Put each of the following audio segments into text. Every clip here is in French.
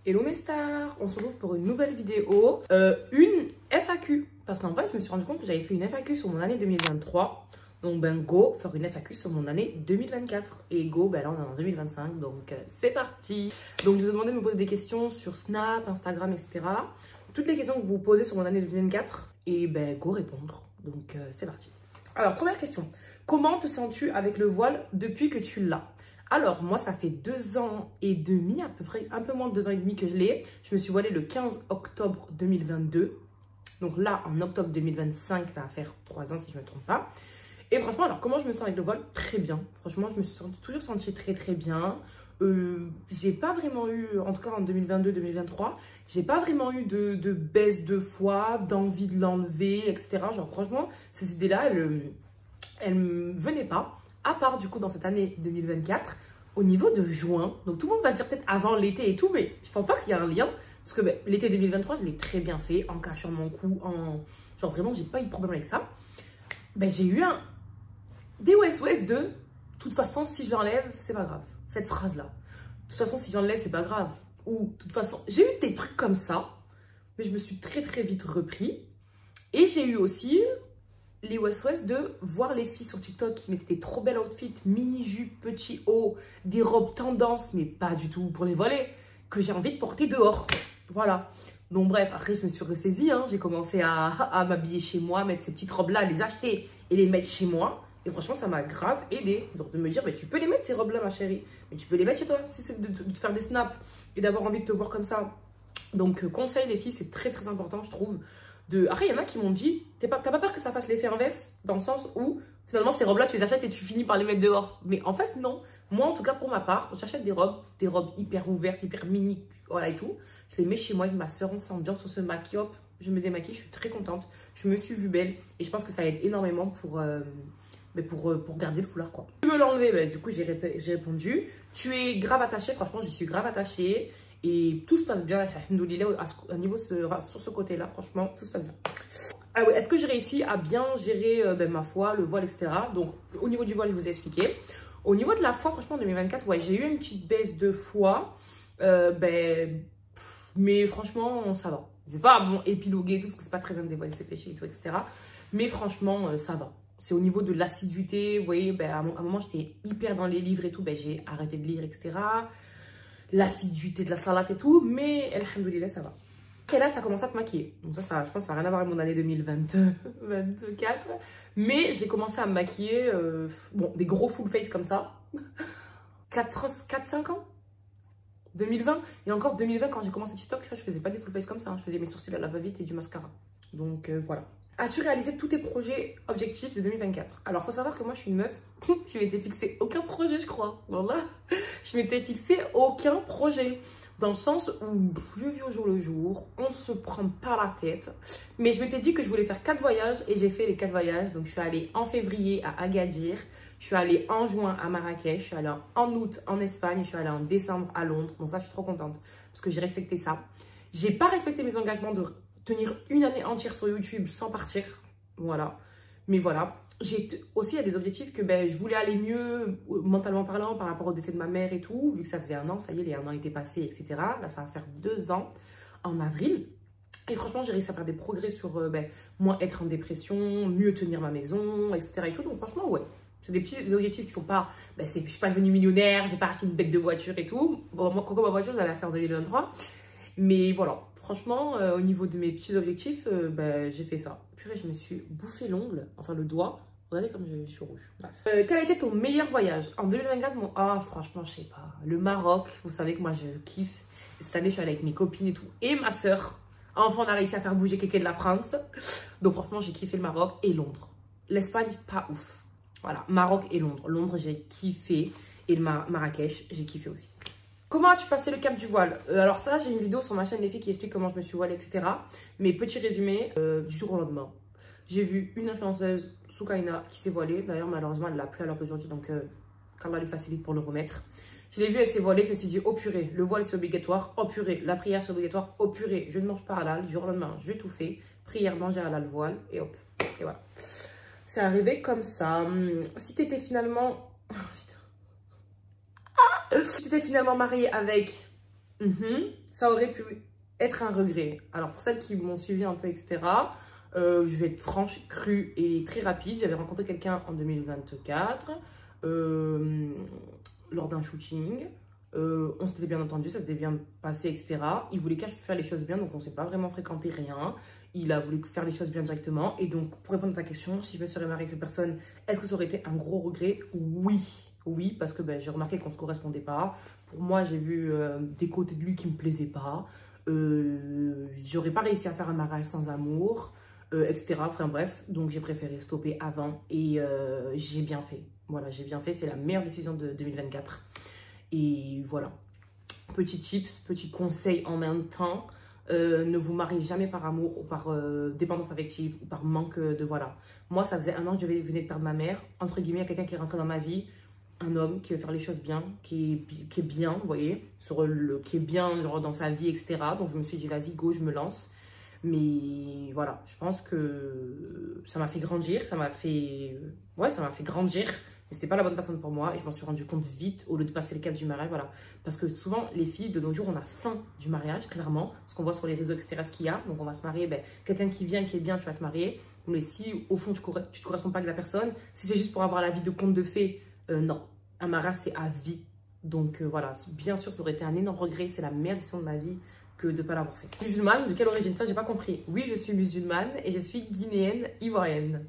Hello mes stars, on se retrouve pour une nouvelle vidéo, une FAQ. Parce qu'en vrai, je me suis rendu compte que j'avais fait une FAQ sur mon année 2023. Donc ben go, faire une FAQ sur mon année 2024. Et go, ben là on est en 2025, donc c'est parti. Donc je vous ai demandé de me poser des questions sur Snap, Instagram, etc. Toutes les questions que vous vous posez sur mon année 2024. Et ben go répondre, donc c'est parti. Alors première question, comment te sens-tu avec le voile depuis que tu l'as? Alors, moi, ça fait 2 ans et demi, à peu près, un peu moins de 2 ans et demi que je l'ai. Je me suis voilée le 15 octobre 2022. Donc là, en octobre 2025, ça va faire 3 ans si je ne me trompe pas. Et franchement, alors, comment je me sens avec le voile? Très bien. Franchement, je me suis toujours sentie très, très bien. J'ai pas vraiment eu, en tout cas en 2022-2023, j'ai pas vraiment eu de baisse de foi, d'envie de l'enlever, etc. Genre, franchement, ces idées-là, elles me venaient pas. À part du coup dans cette année 2024, au niveau de juin, donc tout le monde va dire peut-être avant l'été et tout, mais je pense pas qu'il y a un lien, parce que l'été 2023, je l'ai très bien fait, en cachant mon cou, genre vraiment, j'ai pas eu de problème avec ça. J'ai eu des West de toute façon, si je l'enlève, c'est pas grave. Cette phrase-là, de toute façon, si j'enlève, c'est pas grave. Ou de toute façon, j'ai eu des trucs comme ça, mais je me suis très très vite repris. Et j'ai eu aussi les West de voir les filles sur TikTok qui mettaient des trop belles outfits, mini-jupes, petits hauts, des robes tendance, mais pas du tout pour les voiler, que j'ai envie de porter dehors. Voilà. Donc bref, après je me suis ressaisie, hein. J'ai commencé à m'habiller chez moi, mettre ces petites robes-là, les acheter et les mettre chez moi. Et franchement, ça m'a grave aidé. Genre de me dire, tu peux les mettre ces robes-là, ma chérie. Mais tu peux les mettre chez toi, si c'est de faire des snaps et d'avoir envie de te voir comme ça. Donc conseil les filles, c'est très très important, je trouve. Après, il y en a qui m'ont dit, t'as pas peur que ça fasse l'effet inverse, dans le sens où, finalement, ces robes-là, tu les achètes et tu finis par les mettre dehors. Mais en fait, non. Moi, en tout cas, pour ma part, j'achète des robes hyper ouvertes, hyper mini, voilà et tout. Je les mets chez moi avec ma soeur, on s'ambiance, on se maquille, hop, je me démaquille, je suis très contente. Je me suis vue belle et je pense que ça aide énormément pour garder le foulard, quoi. Tu veux l'enlever? Du coup, j'ai répondu. Tu es grave attachée, franchement, j'y suis grave attachée. Et tout se passe bien, alhamdoulilah, à niveau sur ce côté-là, franchement, tout se passe bien. Ah ouais, est-ce que j'ai réussi à bien gérer ma foi, le voile, etc. Donc, au niveau du voile, je vous ai expliqué. Au niveau de la foi, franchement, en 2024, ouais, j'ai eu une petite baisse de foi. Mais franchement, ça va. Je vais pas épiloguer tout, parce que c'est pas très bien de dévoiler ses péchés et tout, etc. Mais franchement, ça va. C'est au niveau de l'assiduité, vous voyez, à un moment, j'étais hyper dans les livres et tout, j'ai arrêté de lire, etc. L'assiduité de la salade et tout, mais alhamdoulilah, ça va. Quel âge t'as commencé à te maquiller? Donc ça, je pense que ça n'a rien à voir avec mon année 2024. Mais j'ai commencé à me maquiller, des gros full face comme ça. 4-5 ans 2020. Et encore 2020, quand j'ai commencé TikTok, je faisais pas des full face comme ça. Hein. Je faisais mes sourcils à la va-vite et du mascara. Donc voilà. As-tu réalisé tous tes projets objectifs de 2024? Alors, il faut savoir que moi, je suis une meuf. Je m'étais fixé aucun projet, je crois. Voilà. Je m'étais fixé aucun projet. Dans le sens où je vis au jour le jour. On ne se prend pas la tête. Mais je m'étais dit que je voulais faire 4 voyages. Et j'ai fait les 4 voyages. Donc, je suis allée en février à Agadir. Je suis allée en juin à Marrakech. Je suis allée en août en Espagne. Je suis allée en décembre à Londres. Donc, ça, je suis trop contente. Parce que j'ai respecté ça. J'ai pas respecté mes engagements de tenir une année entière sur YouTube sans partir, voilà. Mais voilà, aussi il y a des objectifs que je voulais aller mieux mentalement parlant par rapport au décès de ma mère et tout, vu que ça faisait 1 an, ça y est, les 1 an étaient passés, etc. Là, ça va faire 2 ans en avril. Et franchement, j'ai réussi à faire des progrès sur moins être en dépression, mieux tenir ma maison, etc. Et tout. Donc franchement, ouais. C'est des petits objectifs qui sont pas... je suis pas devenue millionnaire, j'ai pas acheté une bête de voiture et tout. Bon, moi, ma voiture, je l'avais achetée en 2023. Mais voilà. Franchement, au niveau de mes petits objectifs, j'ai fait ça. Purée, je me suis bouffé l'ongle, enfin le doigt. Regardez comme je suis rouge. Bref. Quel a été ton meilleur voyage? En 2024, franchement, je sais pas. Le Maroc, vous savez que moi, je kiffe. Et cette année, je suis allée avec mes copines et tout. Et ma soeur. Enfin, on a réussi à faire bouger quelqu'un de la France. Donc, franchement, j'ai kiffé le Maroc et Londres. L'Espagne, pas ouf. Voilà, Maroc et Londres. Londres, j'ai kiffé. Et le Marrakech, j'ai kiffé aussi. Comment as-tu passé le cap du voile? Alors ça, j'ai une vidéo sur ma chaîne les filles qui explique comment je me suis voilée, etc. Mais petit résumé, du jour au lendemain. J'ai vu une influenceuse, Soukaina, qui s'est voilée. D'ailleurs, malheureusement, elle l'a plus à l'heure d'aujourd'hui, donc qu'Allah lui facilite pour le remettre. Je l'ai vue, elle s'est voilée, je me suis dit, oh purée, le voile c'est obligatoire, oh purée, la prière c'est obligatoire, oh purée, je ne mange pas halal, du jour au lendemain, je vais tout faire, prière, manger halal, voile, et hop, et voilà. C'est arrivé comme ça. Si t'étais finalement... Si tu t'es finalement mariée avec Ça aurait pu être un regret. Alors, pour celles qui m'ont suivi un peu, etc., je vais être franche, crue et très rapide. J'avais rencontré quelqu'un en 2024 lors d'un shooting. On s'était bien entendu, ça s'était bien passé, etc. Il voulait faire les choses bien, donc on ne s'est pas vraiment fréquenté, rien. Il a voulu faire les choses bien directement. Et donc, pour répondre à ta question, si je me serais mariée avec cette personne, est-ce que ça aurait été un gros regret? Oui. Oui, parce que j'ai remarqué qu'on ne se correspondait pas. Pour moi, j'ai vu des côtés de lui qui ne me plaisaient pas. J'aurais pas réussi à faire un mariage sans amour, etc. Enfin bref, donc j'ai préféré stopper avant et j'ai bien fait. Voilà, j'ai bien fait. C'est la meilleure décision de 2024. Et voilà. Petit tips, petit conseil en même temps. Ne vous mariez jamais par amour ou par dépendance affective ou par manque de voilà. Moi, ça faisait 1 an que je venais de perdre ma mère. Entre guillemets, il y a quelqu'un qui est rentré dans ma vie. Un homme qui veut faire les choses bien, qui est bien, vous voyez, qui est bien genre, dans sa vie, etc. Donc, je me suis dit, vas-y, go, je me lance. Mais voilà, je pense que ça m'a fait grandir, ça m'a fait grandir. Mais c'était pas la bonne personne pour moi et je m'en suis rendu compte vite au lieu de passer le cap du mariage, voilà. Parce que souvent, les filles, de nos jours, on a faim du mariage, clairement. Parce qu'on voit sur les réseaux, etc., ce qu'il y a. Donc, on va se marier, quelqu'un qui vient, qui est bien, tu vas te marier. Mais si, au fond, tu te corresponds pas avec la personne, si c'est juste pour avoir la vie de conte de fées, non, un mariage c'est à vie. Donc voilà, bien sûr ça aurait été un énorme regret. C'est la meilleure décision de ma vie que de ne pas l'avoir fait. Musulmane, de quelle origine? Ça j'ai pas compris. Oui, je suis musulmane et je suis guinéenne ivoirienne.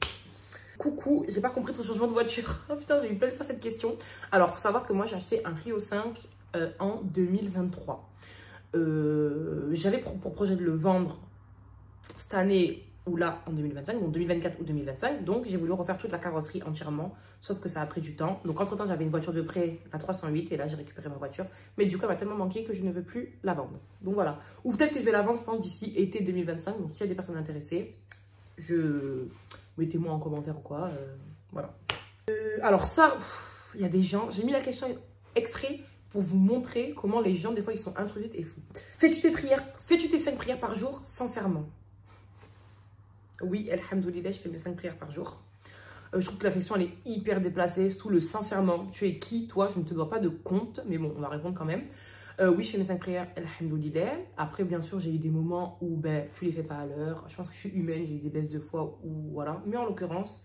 Coucou, j'ai pas compris ton changement de voiture. Oh putain, j'ai eu plein de fois cette question. Alors faut savoir que moi j'ai acheté un Rio 5 en 2023. J'avais pour projet de le vendre cette année ou là en 2025, donc 2024 ou 2025. Donc j'ai voulu refaire toute la carrosserie entièrement, sauf que ça a pris du temps. Donc entre temps j'avais une voiture de prêt, la 308, et là j'ai récupéré ma voiture. Mais du coup elle m'a tellement manqué que je ne veux plus la vendre. Donc voilà. Ou peut-être que je vais la vendre, je pense, d'ici été 2025. Donc s'il y a des personnes intéressées, mettez-moi en commentaire ou quoi. Voilà. Alors ça, il y a des gens, j'ai mis la question exprès pour vous montrer comment les gens des fois ils sont intrusifs et fous. Fais-tu tes 5 prières par jour sincèrement? Oui, alhamdoulilah, je fais mes 5 prières par jour. Je trouve que la question, elle est hyper déplacée. Sous le sincèrement, tu es qui, toi? Je ne te dois pas de compte. Mais bon, on va répondre quand même. Oui, je fais mes 5 prières, alhamdoulilah. Après, bien sûr, j'ai eu des moments où tu les fais pas à l'heure. Je pense que je suis humaine, j'ai eu des baisses de foi. Ou voilà. Mais en l'occurrence,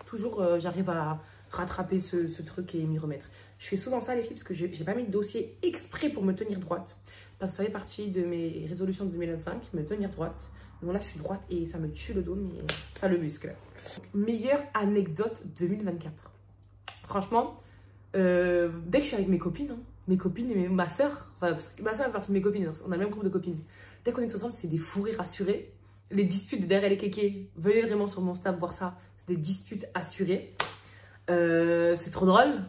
toujours, j'arrive à rattraper ce truc et m'y remettre. Je fais souvent ça, les filles, parce que j'ai pas mis de dossier exprès pour me tenir droite. Parce que ça fait partie de mes résolutions de 2025, me tenir droite. Donc là, je suis droite et ça me tue le dos, mais ça le muscle. Meilleure anecdote 2024. Franchement, dès que je suis avec mes copines, mes copines et ma soeur, enfin, parce que ma soeur fait partie de mes copines, on a le même groupe de copines. Dès qu'on est ensemble, c'est des fous rires assurés. Les disputes derrière les kékés, venez vraiment sur mon Snap voir ça. C'est des disputes assurées. C'est trop drôle.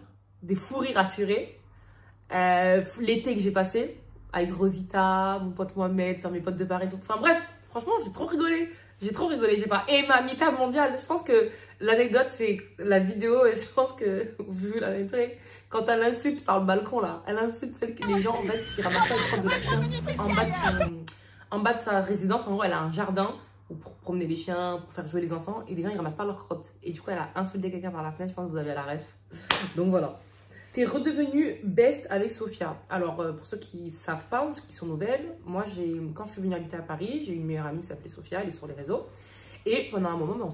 Des fous rires assurés. L'été que j'ai passé avec Rosita, mon pote Mohamed, faire mes potes de Paris, tout. Enfin bref. Franchement, j'ai trop rigolé. J'ai trop rigolé. J'ai pas. Et ma mita mondiale. Je pense que l'anecdote, c'est la vidéo. Et je pense que vous la mettrez. Quand elle insulte par le balcon, là. Elle insulte les gens, en fait, qui ramassent pas les crottes de la chien en bas de sa résidence. En gros, elle a un jardin pour promener les chiens, pour faire jouer les enfants. Et les gens, ils ramassent pas leurs crottes. Et du coup, elle a insulté quelqu'un par la fenêtre. Je pense que vous avez la ref. Donc voilà. T'es redevenue best avec Sophia. Alors, pour ceux qui ne savent pas ou qui sont nouvelles, moi, quand je suis venue habiter à Paris, j'ai une meilleure amie qui s'appelait Sophia, elle est sur les réseaux. Et pendant un moment, on ne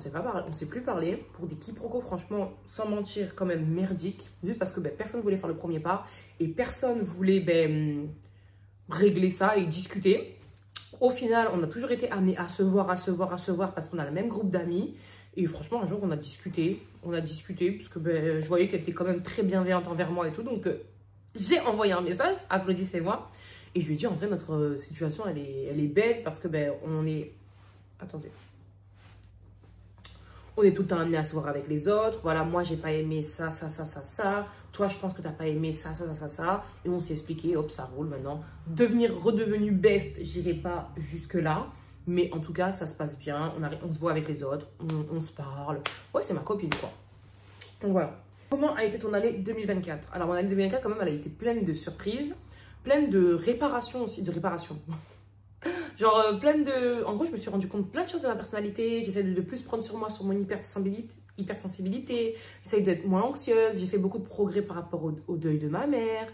s'est plus parlé pour des quiproquos, franchement, sans mentir, quand même merdiques. Juste parce que personne ne voulait faire le premier pas et personne ne voulait régler ça et discuter. Au final, on a toujours été amenés à se voir parce qu'on a le même groupe d'amis. Et franchement, un jour, on a discuté parce que je voyais qu'elle était quand même très bienveillante envers moi et tout. Donc, j'ai envoyé un message, applaudissez-moi. Et je lui ai dit, en vrai, notre situation, elle est belle parce que on est... Attendez. On est tout le temps amené à se voir avec les autres. Voilà, moi, j'ai pas aimé ça. Toi, je pense que t'as pas aimé ça. Et on s'est expliqué, hop, ça roule maintenant. Redevenu best, j'irai pas jusque-là. Mais en tout cas, ça se passe bien. On se voit avec les autres. On se parle. Ouais, c'est ma copine, quoi. Donc voilà. Comment a été ton année 2024? Alors, mon année 2024, quand même, elle a été pleine de surprises. Pleine de réparations aussi. De réparations. Genre, pleine de... En gros, je me suis rendu compte de plein de choses de ma personnalité. J'essaie de plus prendre sur moi, sur mon hypersensibilité. J'essaie d'être moins anxieuse. J'ai fait beaucoup de progrès par rapport au deuil de ma mère.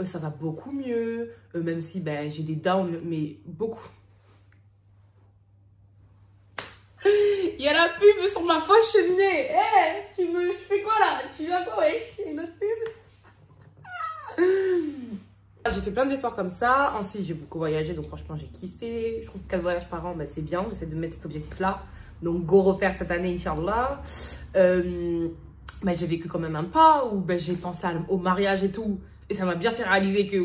ça va beaucoup mieux, même si ben, j'ai des downs, mais beaucoup. Il y a la pub sur ma fausse cheminée. Hey, tu fais quoi là? Tu viens quoi, wesh? Une autre pub? J'ai fait plein d'efforts comme ça. Ensuite, j'ai beaucoup voyagé, donc franchement, j'ai kiffé. Je trouve que 4 voyages par an, ben, c'est bien. J'essaie de mettre cet objectif-là. Donc, go refaire cette année, Inch'Allah. Ben, j'ai vécu quand même un pas où ben, j'ai pensé au mariage et tout. Et ça m'a bien fait réaliser que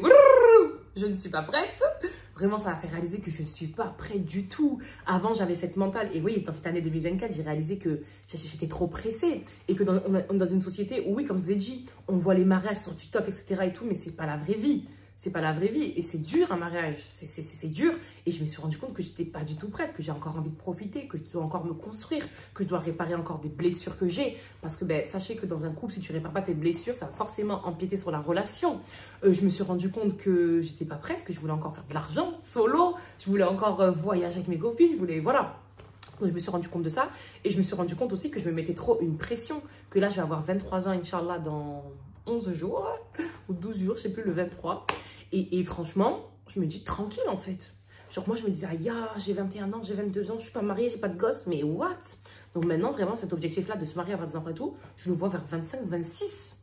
je ne suis pas prête. Vraiment, ça m'a fait réaliser que je ne suis pas prête du tout. Avant, j'avais cette mentale. Et oui, dans cette année 2024, j'ai réalisé que j'étais trop pressée. Et que on est dans une société où, oui, comme je vous ai dit, on voit les mariages sur TikTok, etc. et tout, mais c'est pas la vraie vie. C'est pas la vraie vie. Et c'est dur, un mariage. C'est dur. Et je me suis rendu compte que j'étais pas du tout prête, que j'ai encore envie de profiter, que je dois encore me construire, que je dois réparer encore des blessures que j'ai. Parce que, ben, sachez que dans un couple, si tu répares pas tes blessures, ça va forcément empiéter sur la relation. Je me suis rendu compte que j'étais pas prête, que je voulais encore faire de l'argent solo. Je voulais encore voyager avec mes copines. Je voulais, voilà. Donc, je me suis rendu compte de ça. Et je me suis rendu compte aussi que je me mettais trop une pression. Que là, je vais avoir 23 ans, Inch'Allah, dans 11 jours ou 12 jours, je sais plus, le 23. Et franchement, je me dis tranquille en fait. Genre moi, je me disais, j'ai 21 ans, j'ai 22 ans, je suis pas mariée, j'ai pas de gosse, mais what? Donc maintenant, vraiment, cet objectif-là de se marier, avoir des enfants et tout, je le vois vers 25, 26.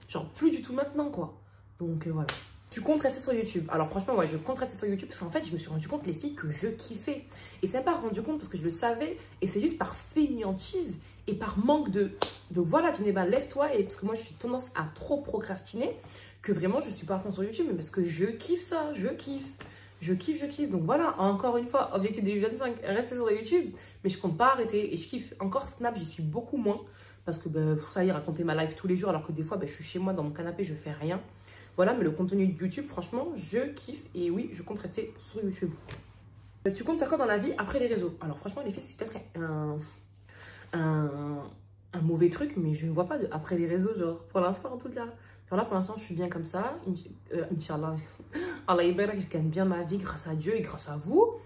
Genre plus du tout maintenant, quoi. Donc voilà. Tu comptes rester sur YouTube? Alors franchement, ouais, je compte rester sur YouTube parce qu'en fait, je me suis rendu compte les filles que je kiffais. Et c'est pas rendu compte parce que je le savais. Et c'est juste par fainéantise et par manque de voilà, Djeneba, lève-toi. Et parce que moi, j'ai tendance à trop procrastiner que vraiment, je suis pas à fond sur YouTube. Mais parce que je kiffe ça, je kiffe. Je kiffe. Donc voilà, encore une fois, objectif 2025, rester sur YouTube. Mais je compte pas arrêter. Et je kiffe. Encore Snap, j'y suis beaucoup moins. Parce que ben, pour ça, y raconter ma life tous les jours. Alors que des fois, ben, je suis chez moi dans mon canapé, je fais rien. Voilà, mais le contenu de YouTube, franchement, je kiffe. Et oui, je compte rester sur YouTube. Tu comptes faire quoi dans la vie après les réseaux? Alors franchement, les filles, c'est peut-être un mauvais truc, mais je ne vois pas de après les réseaux, genre, pour l'instant en tout cas. Genre là, pour l'instant, je suis bien comme ça. Inch'Allah, Allah Ibarak, je gagne bien ma vie grâce à Dieu et grâce à vous.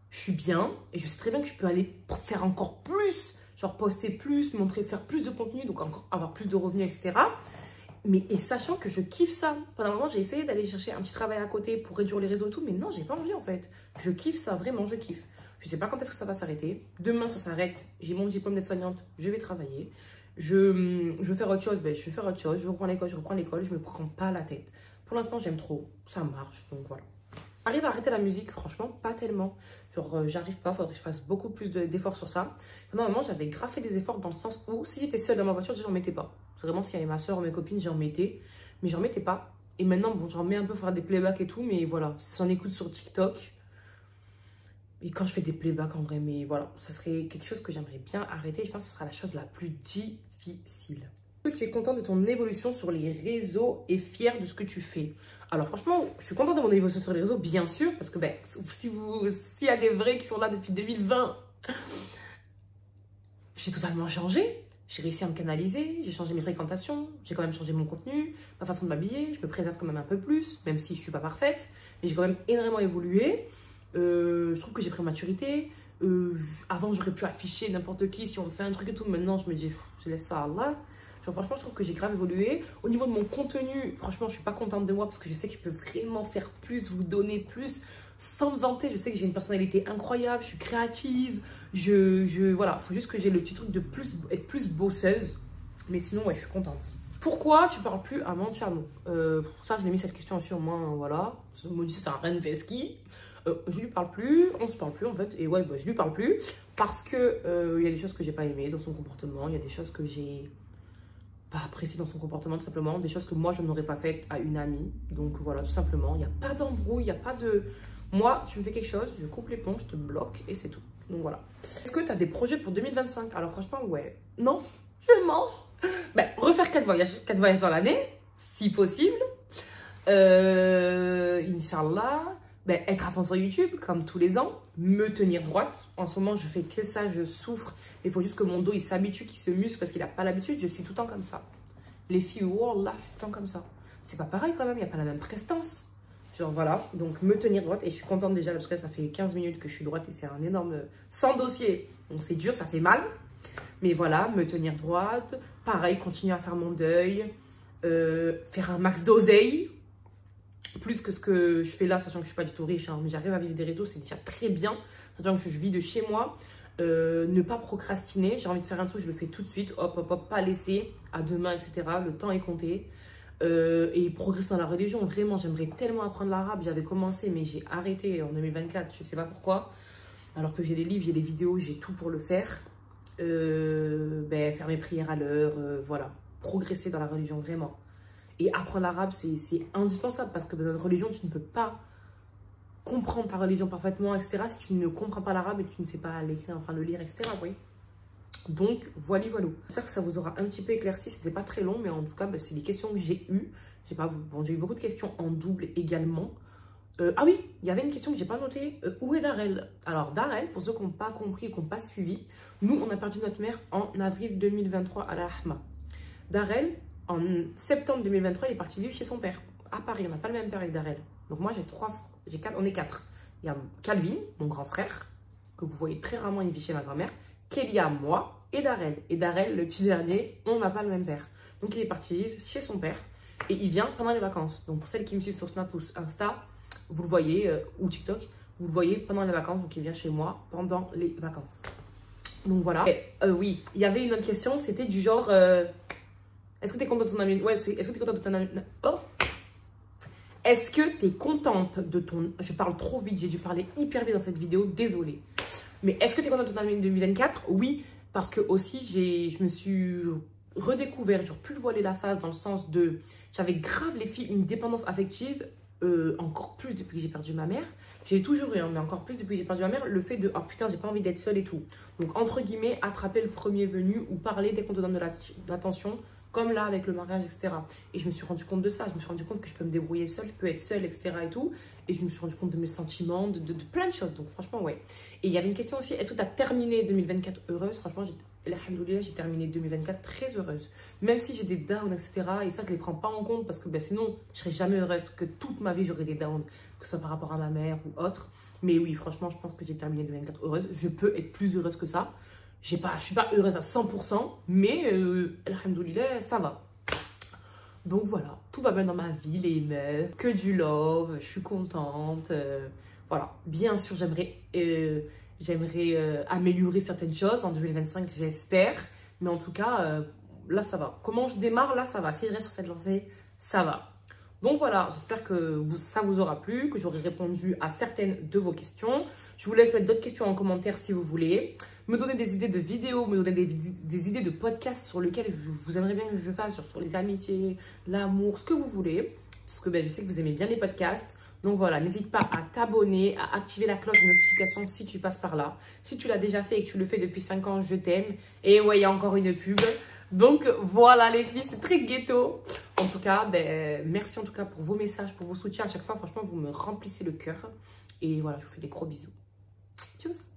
Je suis bien et je sais très bien que je peux aller faire encore plus, genre poster plus, faire plus de contenu, donc encore avoir plus de revenus, etc. Mais et sachant que je kiffe ça. Pendant un moment, j'ai essayé d'aller chercher un petit travail à côté pour réduire les réseaux et tout, mais non, j'ai pas envie en fait. Je kiffe ça, vraiment, je kiffe. Je sais pas quand est-ce que ça va s'arrêter. Demain, ça s'arrête. J'ai mon diplôme d'aide-soignante, je vais travailler. Je veux faire autre chose, ben, je vais faire autre chose. Je reprends l'école, je me prends pas la tête. Pour l'instant, j'aime trop. Ça marche, donc voilà. Arrive à arrêter la musique, franchement, pas tellement. Genre, j'arrive pas, faudrait que je fasse beaucoup plus d'efforts sur ça. Pendant un moment, j'avais grave fait des efforts dans le sens où, si j'étais seule dans ma voiture, j'en mettais pas. Vraiment, s'il y avait ma soeur ou mes copines, j'en mettais. Mais j'en mettais pas. Et maintenant, bon, j'en mets un peu pour faire des playbacks et tout, mais voilà, j'en écoute sur TikTok. Et quand je fais des playbacks, en vrai, mais voilà, ça serait quelque chose que j'aimerais bien arrêter. Je pense que ce sera la chose la plus difficile. Est-ce que tu es content de ton évolution sur les réseaux et fier de ce que tu fais? Alors franchement, je suis contente de mon évolution sur les réseaux, bien sûr, parce que ben, s'il y a des vrais qui sont là depuis 2020, j'ai totalement changé. J'ai réussi à me canaliser, j'ai changé mes fréquentations, j'ai quand même changé mon contenu, ma façon de m'habiller, je me préserve quand même un peu plus, même si je ne suis pas parfaite, mais j'ai quand même énormément évolué. Je trouve que j'ai pris maturité. Avant, j'aurais pu afficher n'importe qui si on me fait un truc et tout. Maintenant, je me dis, je laisse ça à Allah. Genre, franchement, je trouve que j'ai grave évolué. Au niveau de mon contenu, franchement, je suis pas contente de moi parce que je sais que je peux vraiment faire plus, vous donner plus. Sans me vanter, je sais que j'ai une personnalité incroyable, je suis créative. Voilà, il faut juste que j'ai le petit truc de être plus bosseuse. Mais sinon, ouais, je suis contente. Pourquoi tu parles plus à Montiano? Ça, je l'ai mis cette question aussi au moins, voilà. Ce maudit, c'est un reine Veski. Je lui parle plus, on se parle plus en fait. Et ouais, bah, je lui parle plus parce que y a des choses que j'ai pas aimées dans son comportement. Il y a des choses que j'ai pas appréciées dans son comportement, tout simplement. Des choses que moi, je n'aurais pas faites à une amie. Donc voilà, tout simplement. Il n'y a pas d'embrouille, il n'y a pas de... Moi, tu me fais quelque chose, je coupe les ponts, je te bloque et c'est tout. Donc voilà. Est-ce que tu as des projets pour 2025? Alors franchement, ouais. Non, je mens. Ben, refaire 4 voyages dans l'année, si possible. Inch'Allah. Ben, être à fond sur YouTube, comme tous les ans. Me tenir droite. En ce moment, je fais que ça, je souffre. Il faut juste que mon dos, il s'habitue, qu'il se muscle parce qu'il n'a pas l'habitude. Je suis tout le temps comme ça. Les filles, oh là, je suis tout le temps comme ça. C'est pas pareil quand même, il n'y a pas la même prestance. Genre voilà, donc me tenir droite. Et je suis contente déjà parce que ça fait 15 minutes que je suis droite et c'est un énorme... sans dossier. Donc c'est dur, ça fait mal. Mais voilà, me tenir droite. Pareil, continuer à faire mon deuil. Faire un max d'oseille. plus que ce que je fais là, sachant que je suis pas du tout riche, hein, mais j'arrive à vivre des réseaux, c'est déjà très bien, sachant que je vis de chez moi. Ne pas procrastiner, j'ai envie de faire un truc, je le fais tout de suite, hop, hop, hop, pas laisser à demain, etc. Le temps est compté. Et progresser dans la religion, vraiment, j'aimerais tellement apprendre l'arabe. J'avais commencé, mais j'ai arrêté en 2024, je sais pas pourquoi. Alors que j'ai les livres, j'ai les vidéos, j'ai tout pour le faire. Faire mes prières à l'heure, voilà. Progresser dans la religion, vraiment. Et apprendre l'arabe, c'est indispensable parce que dans notre religion, tu ne peux pas comprendre ta religion parfaitement, etc. si tu ne comprends pas l'arabe et tu ne sais pas l'écrire, enfin le lire, etc. Oui. Donc, voilà. J'espère que ça vous aura un petit peu éclairci. C'était pas très long, mais en tout cas, c'est les questions que j'ai eues. J'ai eu beaucoup de questions en double également. Ah oui, il y avait une question que j'ai pas notée. Où est Darel? Alors, Darel, pour ceux qui n'ont pas compris, qui n'ont pas suivi, nous, on a perdu notre mère en avril 2023 à la Rahma. Darel, en septembre 2023, il est parti vivre chez son père, à Paris. On n'a pas le même père avec Darel. Donc, moi, on est 4. Il y a Calvin, mon grand frère, que vous voyez très rarement, il vit chez ma grand-mère. Kélia, moi et Darel. Et Darel, le petit dernier, on n'a pas le même père. Donc, il est parti vivre chez son père et il vient pendant les vacances. Donc, pour celles qui me suivent sur Snap ou Insta, vous le voyez, ou TikTok, vous le voyez pendant les vacances. Donc, il vient chez moi pendant les vacances. Donc, voilà. Oui, il y avait une autre question. C'était du genre, est-ce que tu es contente de ton ami? Ouais, est-ce que tu es contente de ton ami? Oh! Est-ce que tu es contente de ton... Je parle trop vite, j'ai dû parler hyper vite dans cette vidéo, désolée. Mais est-ce que tu es contente de ton année 2024? Oui, parce que aussi, je me suis redécouvert, j'ai pu le voiler la face dans le sens de... J'avais grave les filles une dépendance affective, encore plus depuis que j'ai perdu ma mère. J'ai toujours eu, hein, mais encore plus depuis que j'ai perdu ma mère, le fait de « Oh putain, j'ai pas envie d'être seule et tout ». Donc, entre guillemets, attraper le premier venu ou parler dès qu'on te donne de l'attention, comme là avec le mariage, etc. Et je me suis rendu compte de ça. Je me suis rendu compte que je peux me débrouiller seule, je peux être seule, etc. et tout. Et je me suis rendu compte de mes sentiments, de plein de choses. Donc franchement, ouais. Et il y avait une question aussi, est-ce que tu as terminé 2024 heureuse? Franchement, alhamdoulilah, j'ai terminé 2024 très heureuse. Même si j'ai des downs, etc. Et ça, je ne les prends pas en compte parce que sinon, je ne serais jamais heureuse. Que toute ma vie, j'aurais des downs, que ce soit par rapport à ma mère ou autre. Mais oui, franchement, je pense que j'ai terminé 2024 heureuse. Je peux être plus heureuse que ça. Je ne suis pas heureuse à 100%, mais alhamdoulilah, ça va. Donc voilà, tout va bien dans ma vie, les meufs, que du love, je suis contente. Voilà, bien sûr, j'aimerais améliorer certaines choses en 2025, j'espère. Mais en tout cas, là, ça va. Comment je démarre, là, ça va. Si je reste sur cette lancée, ça va. Donc voilà, j'espère que ça vous aura plu, que j'aurai répondu à certaines de vos questions. Je vous laisse mettre d'autres questions en commentaire si vous voulez. Me donner des idées de vidéos, me donner des idées de podcasts sur lesquels vous aimeriez bien que je fasse, sur les amitiés, l'amour, ce que vous voulez. Parce que je sais que vous aimez bien les podcasts. Donc voilà, n'hésite pas à t'abonner, à activer la cloche de notification si tu passes par là. Si tu l'as déjà fait et que tu le fais depuis 5 ans, je t'aime. Et ouais, il y a encore une pub. Donc voilà les filles, c'est très ghetto. En tout cas, merci en tout cas pour vos messages, pour vos soutiens. À chaque fois, franchement, vous me remplissez le cœur. Et voilà, je vous fais des gros bisous. Tchuss.